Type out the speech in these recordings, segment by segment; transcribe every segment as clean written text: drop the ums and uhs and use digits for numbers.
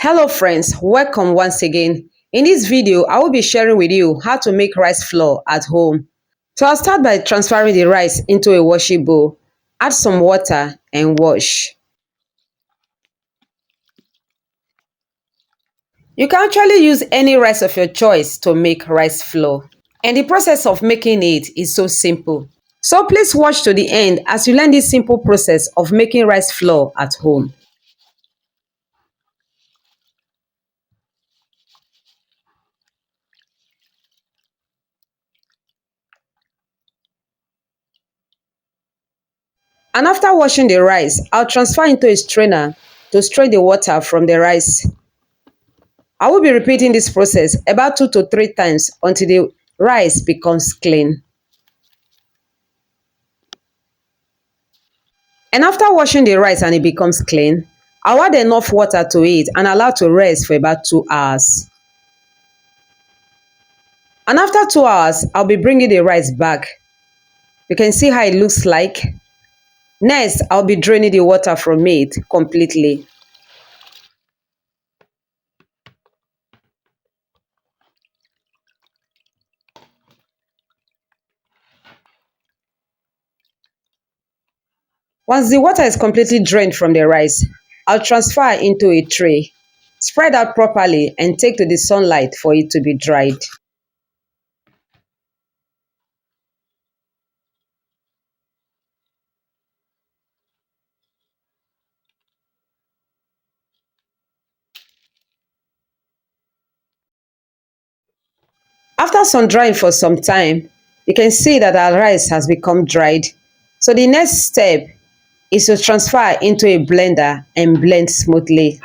Hello friends, welcome once again. In this video, I will be sharing with you how to make rice flour at home. So I'll start by transferring the rice into a washing bowl. Add some water and wash. You can actually use any rice of your choice to make rice flour. And the process of making it is so simple. So please watch to the end as you learn this simple process of making rice flour at home. And after washing the rice, I'll transfer into a strainer to strain the water from the rice. I will be repeating this process about 2 to 3 times until the rice becomes clean. And after washing the rice and it becomes clean, I'll add enough water to it and allow to rest for about 2 hours. And after 2 hours, I'll be bringing the rice back. You can see how it looks like. Next, I'll be draining the water from it completely. Once the water is completely drained from the rice, I'll transfer it into a tray. Spread out properly and take to the sunlight for it to be dried. After sun drying for some time, you can see that our rice has become dried. So the next step is to transfer into a blender and blend smoothly.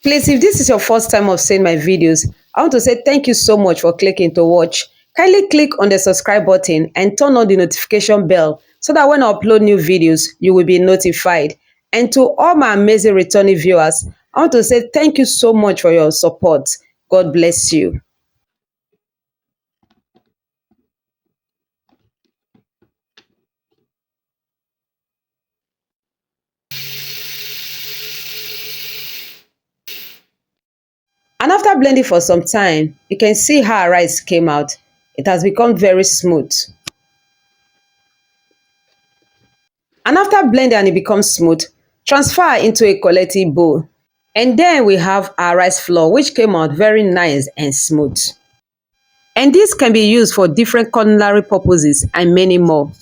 Please, if this is your first time of seeing my videos, I want to say thank you so much for clicking to watch. Kindly click on the subscribe button and turn on the notification bell so that when I upload new videos, you will be notified. And to all my amazing returning viewers, I want to say thank you so much for your support. God bless you. And after blending for some time, you can see how our rice came out. It has become very smooth. And after blending and it becomes smooth, transfer into a collecting bowl. And then we have our rice flour, which came out very nice and smooth. And this can be used for different culinary purposes and many more.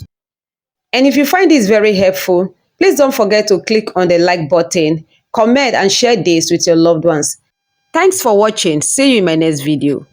And if you find this very helpful, please don't forget to click on the like button, comment and share this with your loved ones. Thanks for watching. See you in my next video.